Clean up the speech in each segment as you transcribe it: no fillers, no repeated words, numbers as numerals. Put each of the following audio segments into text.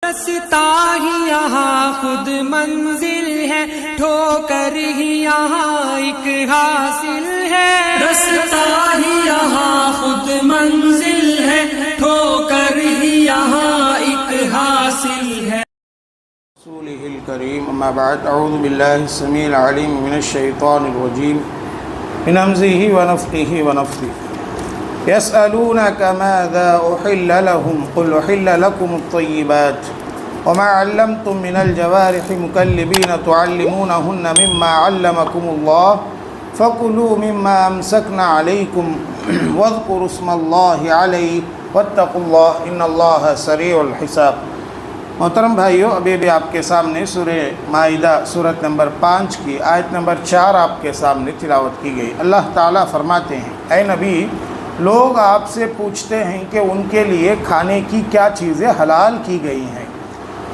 رستہ ہی یہاں خود منزل ہے، ٹھوکر ہی یہاں ایک حاصل ہے۔ رستہ ہی یہاں خود منزل ہے، ٹھوکر ہی یہاں ایک حاصل ہے۔ رسوله الكريم اما بعد اعوذ بالله السميع العليم من الشيطان الرجيم من همزه ونفخه ونفثه يسألونك ماذا أحل لهم قل أحل لكم الطيبات وما علمتم من الجوارح مكلبين تعلمونهن مما علمكم الله فكلوا مما أمسكن عليكم واذكروا اسم الله عليه واتقوا الله إن الله سريع الحساب۔ محترم بھائیو، ابھی آپ کے سامنے سورہ مائدہ سورت نمبر 5 کی آیت نمبر 4 آپ کے سامنے تلاوت کی گئی۔ اللہ تعالیٰ فرماتے ہیں، اے نبی، لوگ آپ سے پوچھتے ہیں کہ ان کے لیے کھانے کی کیا چیزیں حلال کی گئی ہیں۔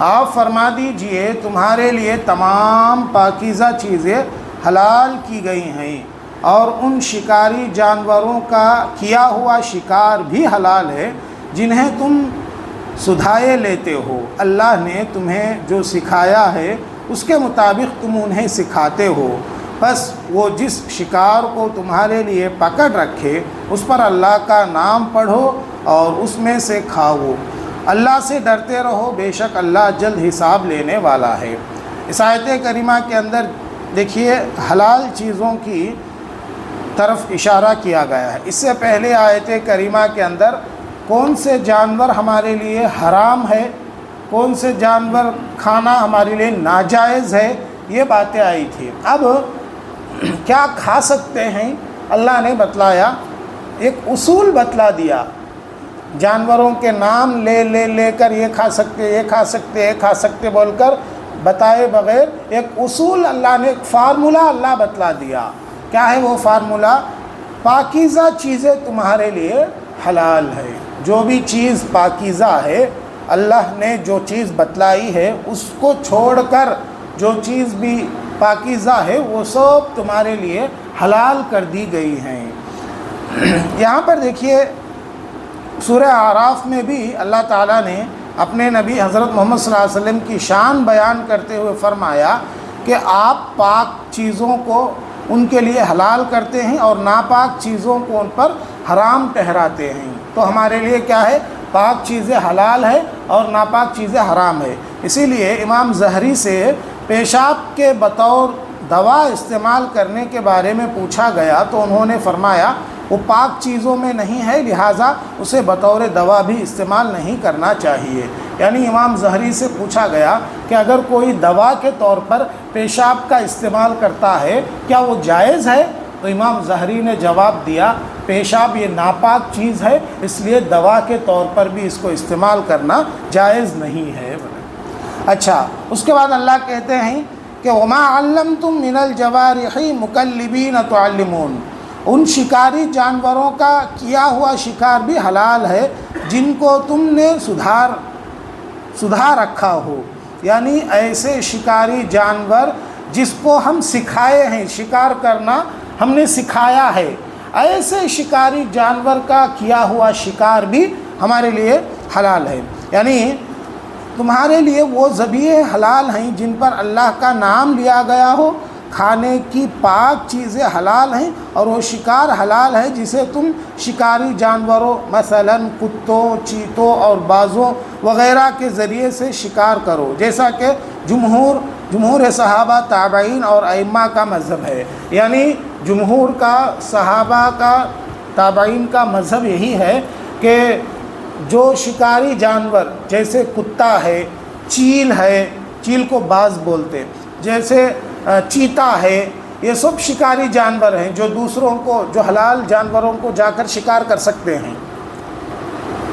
آپ فرما دیجئے تمہارے لیے تمام پاکیزہ چیزیں حلال کی گئی ہیں، اور ان شکاری جانوروں کا کیا ہوا شکار بھی حلال ہے جنہیں تم سدھائے لیتے ہو۔ اللہ نے تمہیں جو سکھایا ہے اس کے مطابق تم انہیں سکھاتے ہو، بس وہ جس شکار کو تمہارے لیے پکڑ رکھے اس پر اللہ کا نام پڑھو اور اس میں سے کھاؤ۔ اللہ سے ڈرتے رہو، بے شک اللہ جلد حساب لینے والا ہے۔ اس آیت کریمہ کے اندر دیکھیے حلال چیزوں کی طرف اشارہ کیا گیا ہے۔ اس سے پہلے آیت کریمہ کے اندر کون سے جانور ہمارے لیے حرام ہے، کون سے جانور کھانا ہمارے لیے ناجائز ہے، یہ باتیں آئی تھی۔ اب کیا کھا سکتے ہیں اللہ نے بتلایا، ایک اصول بتلا دیا۔ جانوروں کے نام لے کر یہ کھا سکتے، یہ کھا سکتے، یہ کھا سکتے بول کر بتائے بغیر ایک اصول اللہ نے، ایک فارمولہ اللہ بتلا دیا۔ کیا ہے وہ فارمولہ؟ پاکیزہ چیزیں تمہارے لیے حلال ہے۔ جو بھی چیز پاکیزہ ہے، اللہ نے جو چیز بتلائی ہے اس کو چھوڑ کر جو چیز بھی پاکیزہ ہے وہ سب تمہارے لیے حلال کر دی گئی ہیں۔ یہاں پر دیکھیے سورہ اعراف میں بھی اللہ تعالیٰ نے اپنے نبی حضرت محمد صلی اللہ علیہ وسلم کی شان بیان کرتے ہوئے فرمایا کہ آپ پاک چیزوں کو ان کے لیے حلال کرتے ہیں اور ناپاک چیزوں کو ان پر حرام ٹھہراتے ہیں۔ تو ہمارے لیے کیا ہے؟ پاک چیزیں حلال ہے اور ناپاک چیزیں حرام ہے۔ اسی لیے امام زہری سے پیشاب کے بطور دوا استعمال کرنے کے بارے میں پوچھا گیا تو انہوں نے فرمایا وہ پاک چیزوں میں نہیں ہے، لہٰذا اسے بطور دوا بھی استعمال نہیں کرنا چاہیے۔ یعنی امام زہری سے پوچھا گیا کہ اگر کوئی دوا کے طور پر پیشاب کا استعمال کرتا ہے کیا وہ جائز ہے؟ تو امام زہری نے جواب دیا پیشاب یہ ناپاک چیز ہے، اس لیے دوا کے طور پر بھی اس کو استعمال کرنا جائز نہیں ہے۔ اچھا، اس کے بعد اللہ کہتے ہیں کہ وما علمتم من الجوارح مکلبین تعلمون، ان شکاری جانوروں کا کیا ہوا شکار بھی حلال ہے جن کو تم نے سدھا رکھا ہو۔ یعنی ایسے شکاری جانور جس کو ہم سکھائے ہیں، شکار کرنا ہم نے سکھایا ہے، ایسے شکاری جانور کا کیا ہوا شکار بھی ہمارے لیے حلال ہے۔ یعنی تمہارے لیے وہ ذبیحے حلال ہیں جن پر اللہ کا نام لیا گیا ہو، کھانے کی پاک چیزیں حلال ہیں، اور وہ شکار حلال ہے جسے تم شکاری جانوروں مثلا کتوں، چیتوں اور بازوں وغیرہ کے ذریعے سے شکار کرو، جیسا کہ جمہور صحابہ، تابعین اور ائمہ کا مذہب ہے۔ یعنی جمہور کا، صحابہ کا، تابعین کا مذہب یہی ہے کہ جو شکاری جانور جیسے کتا ہے، چیل ہے، چیل کو باز بولتے، جیسے چیتا ہے، یہ سب شکاری جانور ہیں جو دوسروں کو، جو حلال جانوروں کو جا کر شکار کر سکتے ہیں۔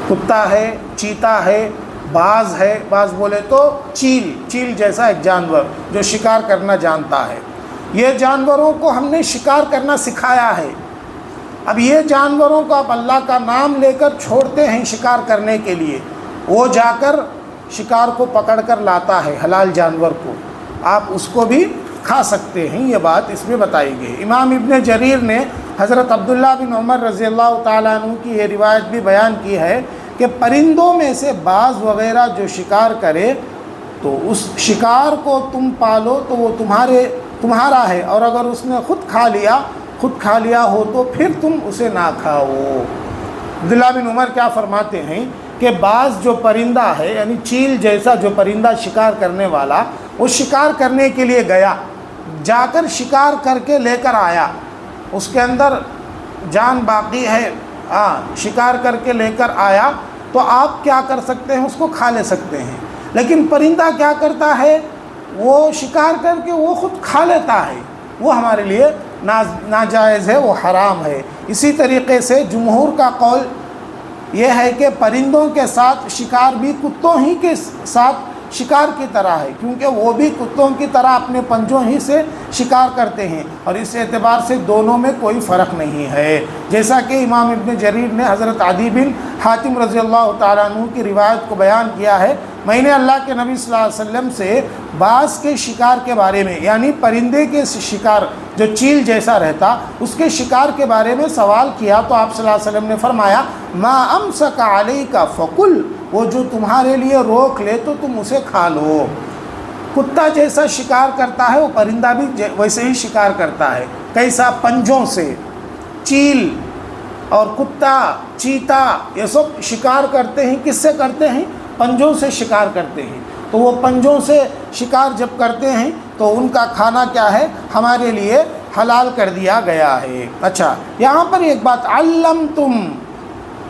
کتا ہے، چیتا ہے، باز ہے، باز بولے تو چیل جیسا ایک جانور جو شکار کرنا جانتا ہے۔ یہ جانوروں کو ہم نے شکار کرنا سکھایا ہے۔ اب یہ جانوروں کو آپ اللہ کا نام لے کر چھوڑتے ہیں شکار کرنے کے لیے، وہ جا کر شکار کو پکڑ کر لاتا ہے، حلال جانور کو، آپ اس کو بھی کھا سکتے ہیں، یہ بات اس میں بتائی گئی۔ امام ابن جریر نے حضرت عبداللہ بن عمر رضی اللہ تعالیٰ عنہ کی یہ روایت بھی بیان کی ہے کہ پرندوں میں سے بعض وغیرہ جو شکار کرے تو اس شکار کو تم پالو تو وہ تمہارا ہے، اور اگر اس نے خود کھا لیا ہو تو پھر تم اسے نہ کھاؤ۔ عبداللہ بن عمر کیا فرماتے ہیں کہ بعض جو پرندہ ہے، یعنی چیل جیسا جو پرندہ شکار کرنے والا، وہ شکار کرنے کے لیے گیا، جا کر شکار کر کے لے کر آیا، اس کے اندر جان باقی ہے، شکار کر کے لے کر آیا تو آپ کیا کر سکتے ہیں، اس کو کھا لے سکتے ہیں۔ لیکن پرندہ کیا کرتا ہے، وہ شکار کر کے وہ خود کھا لیتا ہے، وہ ہمارے لیے ناجائز ہے، وہ حرام ہے۔ اسی طریقے سے جمہور کا قول یہ ہے کہ پرندوں کے ساتھ شکار بھی کتوں ہی کے ساتھ شکار کی طرح ہے، کیونکہ وہ بھی کتوں کی طرح اپنے پنجوں ہی سے شکار کرتے ہیں، اور اس اعتبار سے دونوں میں کوئی فرق نہیں ہے۔ جیسا کہ امام ابن جریر نے حضرت عدی بن حاتم رضی اللہ تعالیٰ عنہ کی روایت کو بیان کیا ہے، میں نے اللہ کے نبی صلی اللہ علیہ وسلم سے باز کے شکار کے بارے میں، یعنی پرندے کے شکار جو چیل جیسا رہتا، اس کے شکار کے بارے میں سوال کیا تو آپ صلی اللہ علیہ وسلم نے فرمایا ما امسک علیک فکل، وہ جو تمہارے لیے روک لے تو تم اسے کھا لو۔ کتا جیسا شکار کرتا ہے وہ پرندہ بھی ویسے ہی شکار کرتا ہے، کیسا؟ پنجوں سے۔ چیل اور کتا، چیتا، یہ سب شکار کرتے ہیں، کس سے کرتے ہیں؟ پنجوں سے شکار کرتے ہیں۔ تو وہ پنجوں سے شکار جب کرتے ہیں تو ان کا کھانا کیا ہے، ہمارے لیے حلال کر دیا گیا ہے۔ اچھا، یہاں پر ایک بات، علمتم،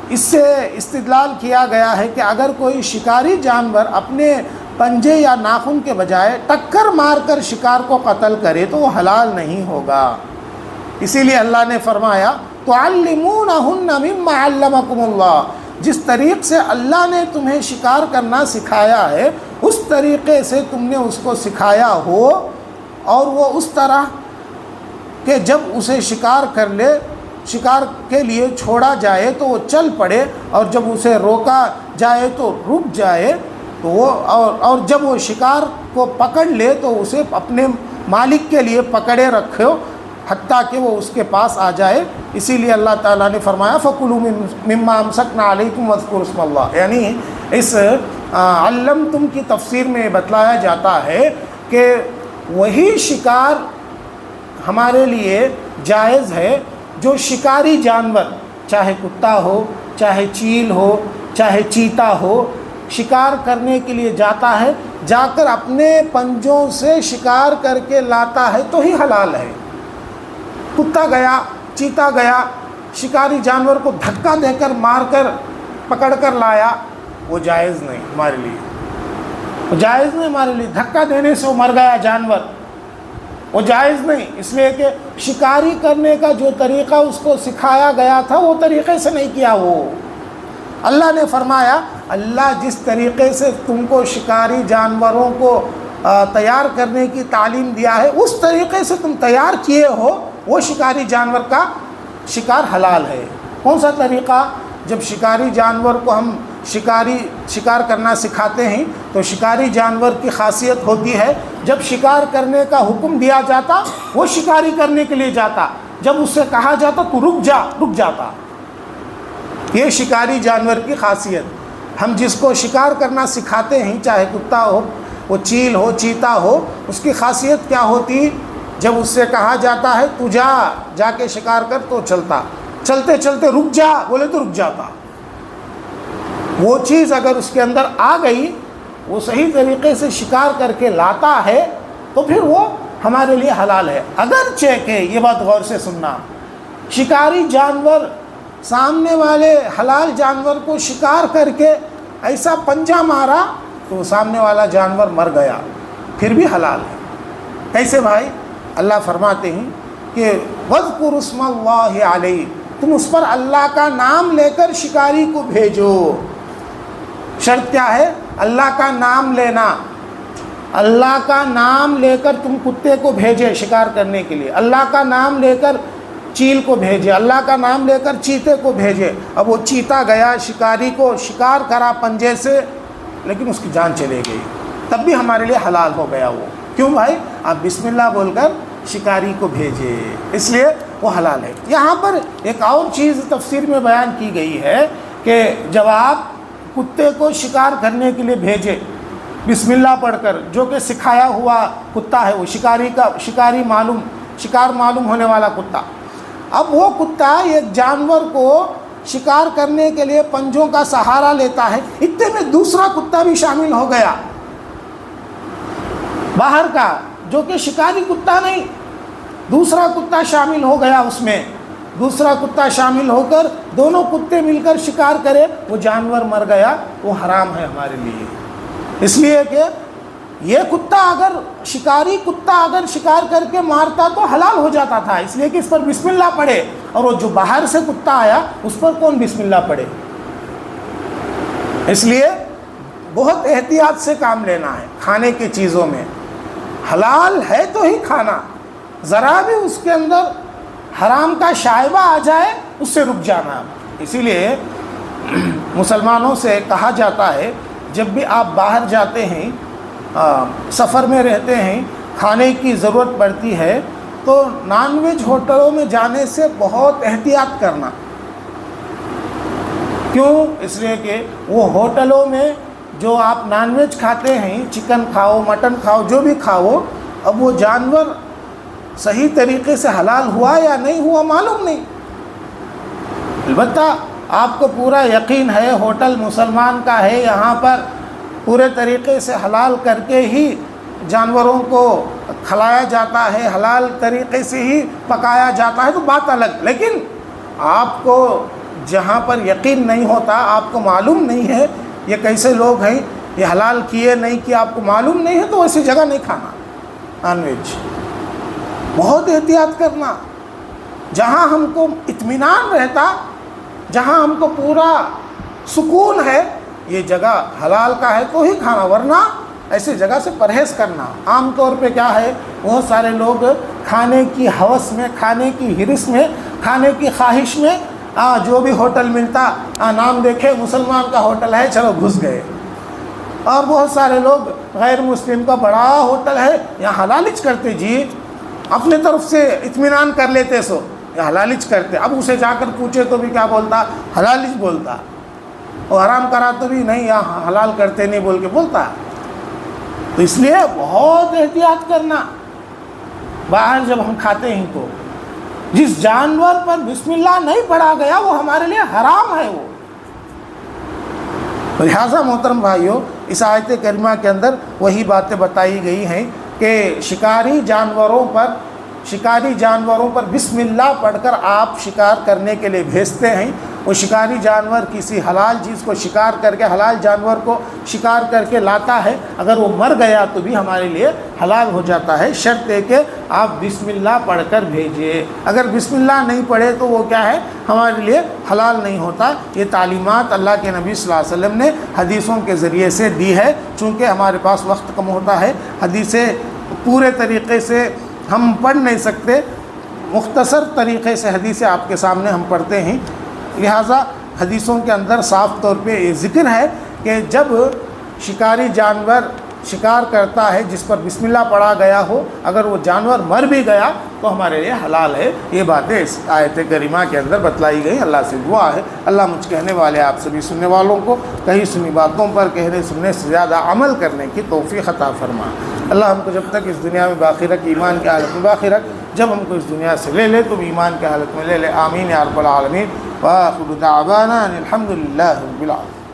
اس سے استدلال کیا گیا ہے کہ اگر کوئی شکاری جانور اپنے پنجے یا ناخن کے بجائے ٹکر مار کر شکار کو قتل کرے تو وہ حلال نہیں ہوگا۔ اسی لیے اللہ نے فرمایا تعلمونہن مما علمکم اللہ، جس طریق سے اللہ نے تمہیں شکار کرنا سکھایا ہے اس طریقے سے تم نے اس کو سکھایا ہو، اور وہ اس طرح کہ جب اسے شکار کر لے، شکار کے لیے چھوڑا جائے تو وہ چل پڑے، اور جب اسے روکا جائے تو رک جائے، تو وہ اور جب وہ شکار کو پکڑ لے تو اسے اپنے مالک کے لیے پکڑے رکھو حتیٰ کہ وہ اس کے پاس آ جائے۔ اسی لیے اللہ تعالیٰ نے فرمایا فَكُلُوا مِمَّا أَمْسَكْنَا عَلَيْكُمْ وَاذْكُرُوا اسْمَ اللَّهِ، یعنی اس علمتم کی تفسیر میں بتلایا جاتا ہے کہ وہی شکار ہمارے لیے جائز ہے جو شکاری جانور، چاہے کتا ہو، چاہے چیل ہو، چاہے چیتا ہو، شکار کرنے کے لیے جاتا ہے، جا کر اپنے پنجوں سے شکار کر کے لاتا ہے تو ہی حلال ہے۔ کتا گیا، چیتا گیا، شکاری جانور کو دھکا دے کر مار کر پکڑ کر لایا، وہ جائز نہیں ہمارے لیے، وہ جائز نہیں ہمارے لیے۔ دھکا دینے سے وہ مر گیا جانور، وہ جائز نہیں، اس لیے کہ شکاری کرنے کا جو طریقہ اس کو سکھایا گیا تھا وہ طریقے سے نہیں کیا۔ وہ اللہ نے فرمایا اللہ جس طریقے سے تم کو شکاری جانوروں کو تیار کرنے کی تعلیم دیا ہے اس طریقے سے تم تیار کیے ہو، وہ شکاری جانور کا شکار حلال ہے۔ کون سا طریقہ؟ جب شکاری جانور کو ہم شکار کرنا سکھاتے ہیں تو شکاری جانور کی خاصیت ہوتی ہے جب شکار کرنے کا حکم دیا جاتا وہ شکاری کرنے کے لیے جاتا، جب اس سے کہا جاتا تو رک جاتا۔ یہ شکاری جانور کی خاصیت۔ ہم جس کو شکار کرنا سکھاتے ہیں، چاہے کتا ہو، وہ چیل ہو، چیتا ہو، اس کی خاصیت کیا ہوتی؟ جب اس سے کہا جاتا ہے تو جا کے شکار کر تو چلتا، چلتے چلتے رک جا بولے تو رک جاتا۔ وہ چیز اگر اس کے اندر آ گئی، وہ صحیح طریقے سے شکار کر کے لاتا ہے تو پھر وہ ہمارے لیے حلال ہے۔ اگرچہ کہ یہ بات غور سے سننا، شکاری جانور سامنے والے حلال جانور کو شکار کر کے ایسا پنجہ مارا تو سامنے والا جانور مر گیا، پھر بھی حلال ہے۔ کیسے بھائی؟ اللہ فرماتے ہیں کہ وَاذْكُرُوا اسْمَ اللَّهِ عَلَيْهِ، تم اس پر اللہ کا نام لے کر شکاری کو بھیجو۔ شرط کیا ہے؟ اللہ کا نام لینا۔ اللہ کا نام لے کر تم کتے کو بھیجے شکار کرنے کے لیے، اللہ کا نام لے کر چیل کو بھیجے، اللہ کا نام لے کر چیتے کو بھیجے۔ اب وہ چیتا گیا، شکاری کو شکار کرا پنجے سے، لیکن اس کی جان چلے گئی، تب بھی ہمارے لیے حلال ہو گیا وہ۔ کیوں بھائی؟ آپ بسم اللہ بول کر شکاری کو بھیجے، اس لیے وہ حلال ہے۔ یہاں پر ایک اور چیز تفسیر میں بیان کی گئی ہے کہ جب آپ کتے کو شکار کرنے کے لیے بھیجے بسم اللہ پڑھ کر، جو کہ سکھایا ہوا کتا ہے، وہ شکار معلوم ہونے والا کتا. اب وہ کتا ایک جانور کو شکار کرنے کے لیے پنجوں کا سہارا لیتا ہے، اتنے میں دوسرا کتا بھی شامل ہو گیا باہر کا، جو کہ شکاری کتا نہیں، دوسرا کتا شامل ہو گیا اس میں. دوسرا کتا شامل ہو کر دونوں کتے مل کر شکار کرے، وہ جانور مر گیا، وہ حرام ہے ہمارے لیے. اس لیے کہ یہ کتا شکاری کتا اگر شکار کر کے مارتا تو حلال ہو جاتا تھا، اس لیے کہ اس پر بسم اللہ پڑھے. اور وہ جو باہر سے کتا آیا اس پر کون بسم اللہ پڑھے؟ اس لیے بہت احتیاط سے کام لینا ہے کھانے کی چیزوں میں. حلال ہے تو ہی کھانا، ذرا بھی اس کے اندر حرام کا شائبہ آ جائے اس سے رک جانا. اسی لیے مسلمانوں سے کہا جاتا ہے جب بھی آپ باہر جاتے ہیں، سفر میں رہتے ہیں، کھانے کی ضرورت پڑتی ہے تو نان ویج ہوٹلوں میں جانے سے بہت احتیاط کرنا. کیوں؟ اس لیے کہ وہ ہوٹلوں میں جو آپ نان ویج کھاتے ہیں، چکن کھاؤ، مٹن کھاؤ، جو بھی کھاؤ، اب وہ جانور صحیح طریقے سے حلال ہوا یا نہیں ہوا معلوم نہیں. البتہ آپ کو پورا یقین ہے ہوٹل مسلمان کا ہے، یہاں پر پورے طریقے سے حلال کر کے ہی جانوروں کو کھلایا جاتا ہے، حلال طریقے سے ہی پکایا جاتا ہے، تو بات الگ. لیکن آپ کو جہاں پر یقین نہیں ہوتا، آپ کو معلوم نہیں ہے یہ کیسے لوگ ہیں، یہ حلال کیے نہیں کیے آپ کو معلوم نہیں ہے، تو ایسی جگہ نہیں کھانا نان ویج. بہت احتیاط کرنا. جہاں ہم کو اطمینان رہتا، جہاں ہم کو پورا سکون ہے، یہ جگہ حلال کا ہے تو ہی کھانا، ورنہ ایسی جگہ سے پرہیز کرنا. عام طور پہ کیا ہے، بہت سارے لوگ کھانے کی ہوس میں، کھانے کی ہرس میں، کھانے کی خواہش میں جو بھی ہوٹل ملتا، نام دیکھے مسلمان کا ہوٹل ہے، چلو گھس گئے. اور بہت سارے لوگ غیر مسلم کا بڑا ہوٹل ہے، یہاں حلالچ کرتے، جی اپنے طرف سے اطمینان کر لیتے، سو یہ حلالچ کرتے. اب اسے جا کر پوچھے تو بھی کیا بولتا؟ حلالچ بولتا. اور حرام کرا تو بھی نہیں، یہاں حلال کرتے نہیں بول کے بولتا. تو اس لیے بہت احتیاط کرنا باہر جب ہم کھاتے ہیں. تو جس جانور پر بسم اللہ نہیں پڑھا گیا وہ ہمارے لیے حرام ہے. وہ لہٰذا محترم بھائیوں، اس آیت کریمہ کے اندر وہی باتیں بتائی گئی ہیں کہ شکاری جانوروں پر بسم اللہ پڑھ کر آپ شکار کرنے کے لیے بھیجتے ہیں. وہ شکاری جانور کسی حلال چیز کو شکار کر کے، حلال جانور کو شکار کر کے لاتا ہے، اگر وہ مر گیا تو بھی ہمارے لیے حلال ہو جاتا ہے، شرط ہے کہ آپ بسم اللہ پڑھ کر بھیجیے. اگر بسم اللہ نہیں پڑھے تو وہ کیا ہے، ہمارے لیے حلال نہیں ہوتا. یہ تعلیمات اللہ کے نبی صلی اللہ علیہ وسلم نے حدیثوں کے ذریعے سے دی ہے. چونکہ ہمارے پاس وقت کم ہوتا ہے، حدیثیں پورے طریقے سے ہم پڑھ نہیں سکتے، مختصر طریقے سے حدیثیں آپ کے سامنے ہم پڑھتے ہیں. لہٰذا حدیثوں کے اندر صاف طور پہ یہ ذکر ہے کہ جب شکاری جانور شکار کرتا ہے جس پر بسم اللہ پڑھا گیا ہو، اگر وہ جانور مر بھی گیا تو ہمارے لیے حلال ہے. یہ باتیں اس آیت کریمہ کے اندر بتلائی گئی. اللہ سے دعا ہے اللہ مجھ کہنے والے آپ سبھی سننے والوں کو کہیں سنی باتوں پر کہنے سننے سے زیادہ عمل کرنے کی توفیق عطا فرما. اللہ ہم کو جب تک اس دنیا میں باقی رکھ، ایمان کی حالت میں باقی رکھ، جب ہم کو اس دنیا سے لے تو ایمان کی حالت میں لے. آمین یا رب العالمین. وآخر دعوانا الحمد للہ رب العالمین.